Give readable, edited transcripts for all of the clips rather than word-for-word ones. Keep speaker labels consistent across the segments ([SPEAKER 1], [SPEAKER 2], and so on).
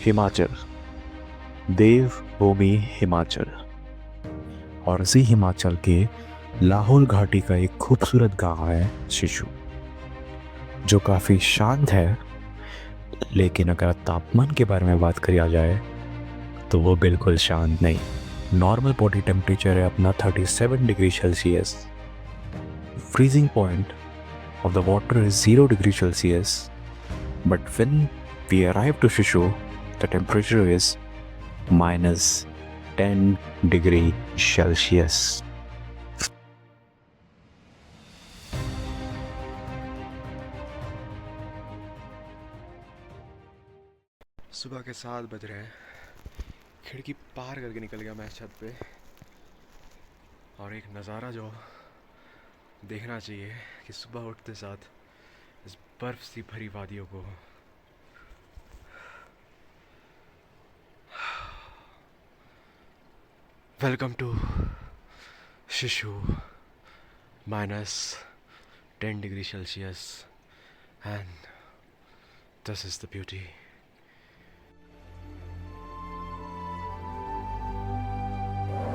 [SPEAKER 1] हिमाचल, देवभूमि हिमाचल। और इसी हिमाचल के लाहौल घाटी का एक खूबसूरत गांव है शिशु, जो काफ़ी शांत है। लेकिन अगर तापमान के बारे में बात करी जाए तो वो बिल्कुल शांत नहीं। नॉर्मल बॉडी टेम्परेचर है अपना 37 degree Celsius. Freezing point of the water is 0 degree Celsius, but when we arrive to Shishu, the temperature is minus 10 degree Celsius.
[SPEAKER 2] सुबह के 7 बज रहे हैं। खिड़की पार करके निकल गया मैं छत पे, और एक नज़ारा जो देखना चाहिए कि सुबह उठते साथ इस बर्फ़ सी भरी वादियों को वेलकम टू शिशु, minus 10 degree Celsius, and this is the beauty.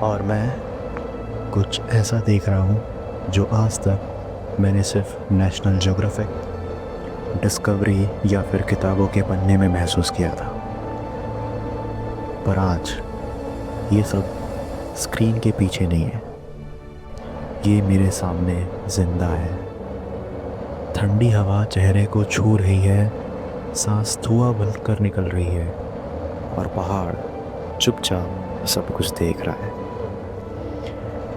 [SPEAKER 1] और मैं कुछ ऐसा देख रहा हूँ जो आज तक मैंने सिर्फ नेशनल ज्योग्राफिक, डिस्कवरी या फिर किताबों के पन्ने में महसूस किया था। पर आज ये सब स्क्रीन के पीछे नहीं है, ये मेरे सामने जिंदा है। ठंडी हवा चेहरे को छू रही है, सांस धुआं बनकर निकल रही है, और पहाड़ चुपचाप सब कुछ देख रहा है।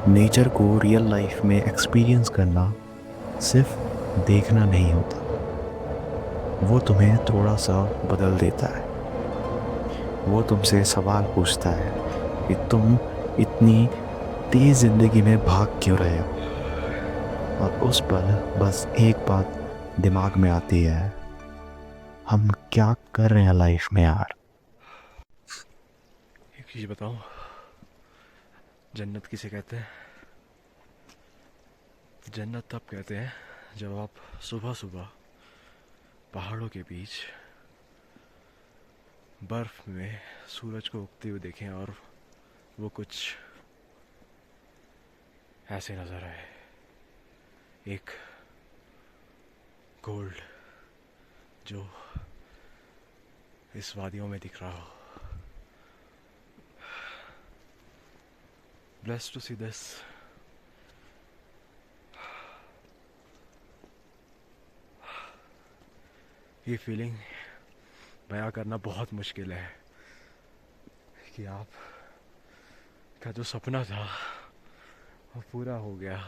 [SPEAKER 1] नेचर को रियल लाइफ में एक्सपीरियंस करना सिर्फ देखना नहीं होता, वो तुम्हें थोड़ा सा बदल देता है। वो तुमसे सवाल पूछता है कि तुम इतनी तेज़ ज़िंदगी में भाग क्यों रहे हो। और उस पर बस एक बात दिमाग में आती है, हम क्या कर रहे हैं लाइफ में यार।
[SPEAKER 2] एक चीज़ बताऊं, जन्नत किसे कहते हैं? जन्नत तब कहते हैं जब आप सुबह सुबह पहाड़ों के बीच बर्फ में सूरज को उगते हुए देखें और वो कुछ ऐसे नज़र आए। एक गोल्ड जो इस वादियों में दिख रहा हो। Blessed to see this. ये फीलिंग बयां करना बहुत मुश्किल है कि आप का जो सपना था वो पूरा हो गया।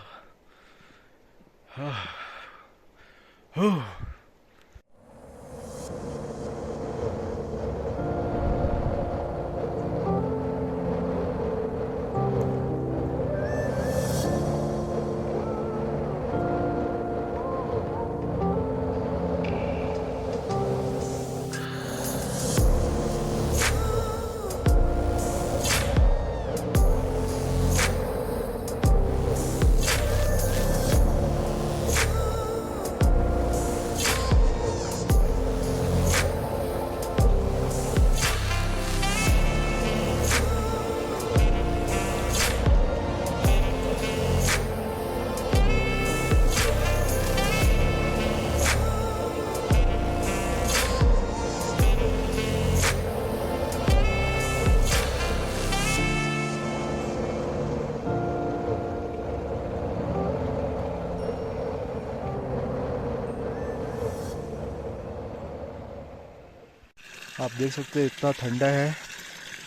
[SPEAKER 2] आप देख सकते हैं इतना ठंडा है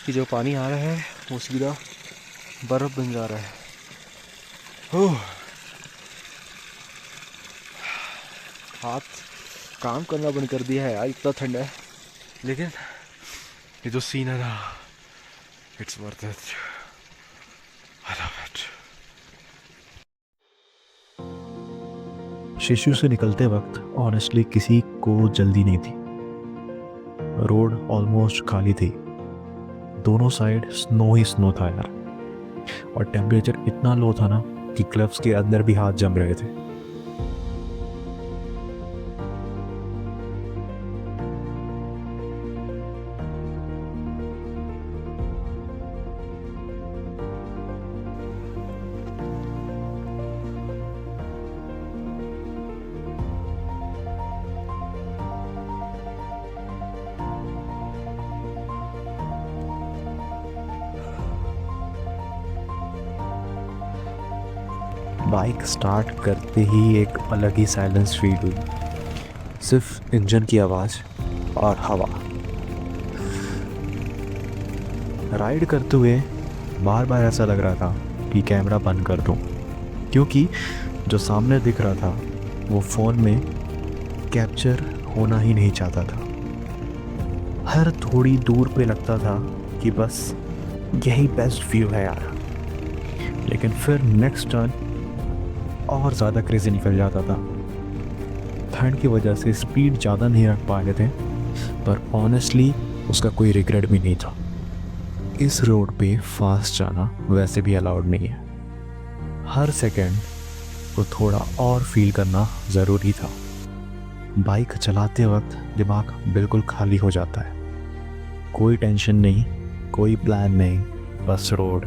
[SPEAKER 2] कि जो पानी आ रहा है वो सीधा बर्फ बन जा रहा है। ओह, हाथ काम करना बंद कर दिया है यार, इतना ठंडा है। लेकिन ये जो सीन है ना, it's worth it. I love it.
[SPEAKER 1] शिशु से निकलते वक्त ऑनेस्टली किसी को जल्दी नहीं थी। रोड ऑलमोस्ट खाली थी, दोनों साइड स्नो ही स्नो था यार। और टेम्परेचर इतना लो था ना कि ग्लव्स के अंदर भी हाथ जम रहे थे। बाइक स्टार्ट करते ही एक अलग ही साइलेंस फील हुई। सिर्फ इंजन की आवाज़ और हवा। राइड करते हुए बार बार ऐसा लग रहा था कि कैमरा बंद कर दूं, क्योंकि जो सामने दिख रहा था वो फ़ोन में कैप्चर होना ही नहीं चाहता था। हर थोड़ी दूर पे लगता था कि बस यही बेस्ट व्यू है यार, लेकिन फिर नेक्स्ट टर्न और ज़्यादा क्रेज़ी निकल जाता था। ठंड की वजह से स्पीड ज़्यादा नहीं रख पा रहे थे, पर ऑनेस्टली उसका कोई रिग्रेट भी नहीं था। इस रोड पे फास्ट जाना वैसे भी अलाउड नहीं है। हर सेकंड को थोड़ा और फील करना ज़रूरी था। बाइक चलाते वक्त दिमाग बिल्कुल खाली हो जाता है। कोई टेंशन नहीं, कोई प्लान नहीं, बस रोड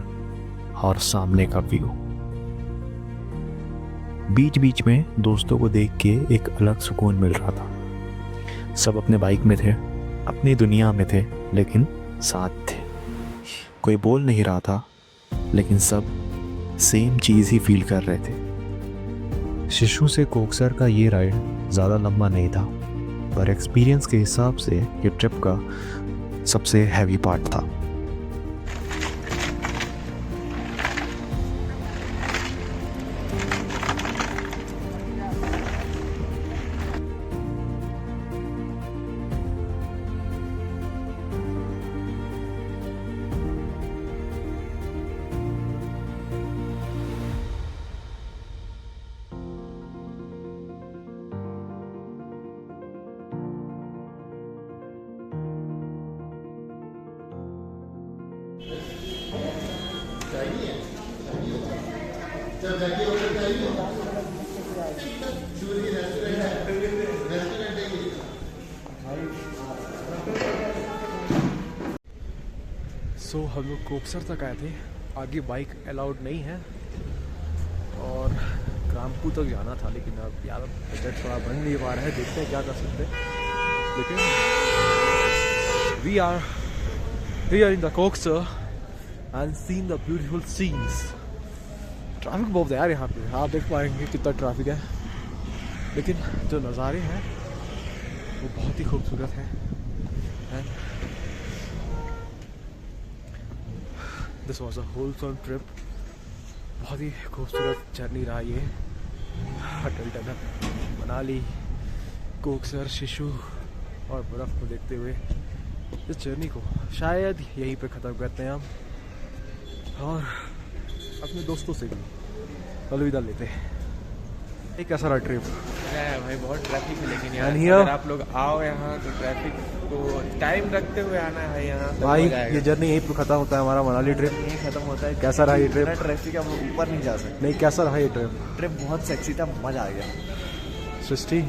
[SPEAKER 1] और सामने का व्यू। बीच बीच में दोस्तों को देख के एक अलग सुकून मिल रहा था। सब अपने बाइक में थे, अपनी दुनिया में थे, लेकिन साथ थे। कोई बोल नहीं रहा था, लेकिन सब सेम चीज़ ही फील कर रहे थे। शिशु से कोकसर का ये राइड ज़्यादा लंबा नहीं था, पर एक्सपीरियंस के हिसाब से ये ट्रिप का सबसे हैवी पार्ट था।
[SPEAKER 2] सो हम लोग कोकसर तक आए थे। आगे बाइक अलाउड नहीं है और ग्रामपू तक जाना था, लेकिन अब यार बजट थोड़ा बन नहीं पा रहा है। देखते हैं क्या कर सकते हैं। लेकिन we are here in the Koksar and seen the beautiful scenes. Traffic बहुत है यार यहाँ पे, आप देख पाएंगे कितना ट्रैफिक है, लेकिन जो नज़ारे हैं वो बहुत ही खूबसूरत हैं। This was a wholesome trip. बहुत ही खूबसूरत जर्नी रहा ये। अटल टनल, मनाली, कोकसर, शिशु और बर्फ़ को देखते हुए इस जर्नी को शायद यहीं पे ख़त्म करते हैं हम, और अपने दोस्तों से भी अलविदा लेते हैं। एक कैसा रहा ट्रिप?
[SPEAKER 3] भाई बहुत ट्रैफिक है, लेकिन यार
[SPEAKER 2] And here-
[SPEAKER 3] अगर आप लोग आओ यहाँ तो ट्रैफिक को टाइम रखते हुए आना है यहाँ तो
[SPEAKER 2] भाई
[SPEAKER 3] मजा आएगा।
[SPEAKER 2] ये जर्नी यहीं पे ख़त्म होता है हमारा मनाली ट्रिप।
[SPEAKER 3] नहीं खत्म होता है।
[SPEAKER 2] कैसा रहा ये ट्रिप?
[SPEAKER 3] इतना ट्रैफिक है, हम लोग ऊपर नहीं जा सकते।
[SPEAKER 2] नहीं, कैसा रहा ये ट्रिप?
[SPEAKER 3] ट्रिप बहुत सेक्सी था, मजा आ गया।
[SPEAKER 2] सृष्टि,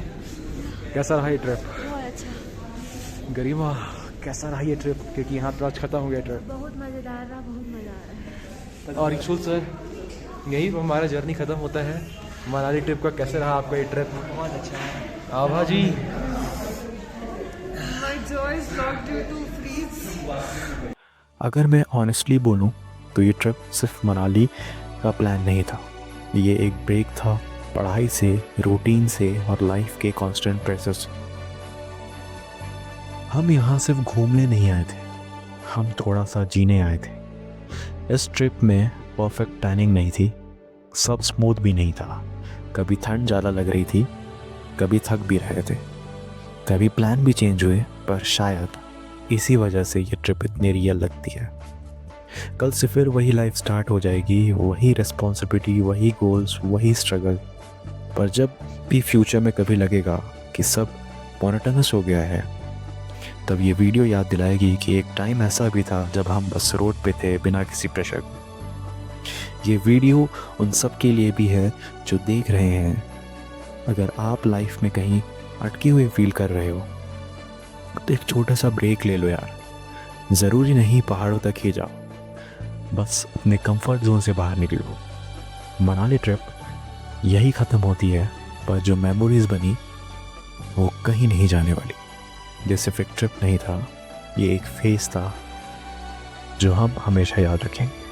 [SPEAKER 2] कैसा रहा ये ट्रिप?
[SPEAKER 4] बहुत अच्छा,
[SPEAKER 2] गरिमा, कैसा रहा ये ट्रिप? क्योंकि यहाँ तो आज खत्म हो गया ट्रिप।
[SPEAKER 4] बहुत मज़ेदार रहा, बहुत मज़ा आ रहा है।
[SPEAKER 2] और इक्शुल सर, यही हमारा जर्नी खत्म होता है मनाली ट्रिप का। कैसे रहा आपका ये ट्रिप?
[SPEAKER 3] बहुत अच्छा है।
[SPEAKER 2] आभा जी,
[SPEAKER 4] My jaw is locked due to freeze.
[SPEAKER 1] अगर मैं ऑनेस्टली बोलूं तो ये ट्रिप सिर्फ मनाली का प्लान नहीं था। ये एक ब्रेक था पढ़ाई से, रूटीन से और लाइफ के कांस्टेंट प्रेशर से। हम यहाँ सिर्फ घूमने नहीं आए थे, हम थोड़ा सा जीने आए थे। इस ट्रिप में परफेक्ट प्लानिंग नहीं थी, सब स्मूथ भी नहीं था। कभी ठंड ज़्यादा लग रही थी, कभी थक भी रहे थे, कभी प्लान भी चेंज हुए, पर शायद इसी वजह से ये ट्रिप इतनी रियल लगती है। कल से फिर वही लाइफ स्टार्ट हो जाएगी, वही रिस्पॉन्सिबिलिटी, वही गोल्स, वही स्ट्रगल। पर जब भी फ्यूचर में कभी लगेगा कि सब मोनोटोनस हो गया है, तब ये वीडियो याद दिलाएगी कि एक टाइम ऐसा भी था जब हम बस रोड पे थे बिना किसी प्रेशर के। ये वीडियो उन सब के लिए भी है जो देख रहे हैं। अगर आप लाइफ में कहीं अटके हुए फील कर रहे हो तो एक छोटा सा ब्रेक ले लो यार। ज़रूरी नहीं पहाड़ों तक ही जाओ, बस अपने कंफर्ट जोन से बाहर निकलो। मनाली ट्रिप यही ख़त्म होती है, पर जो मेमोरीज़ बनी वो कहीं नहीं जाने वाली। ये सिर्फ एक ट्रिप नहीं था, ये एक फेज़ था जो हम हमेशा याद रखेंगे।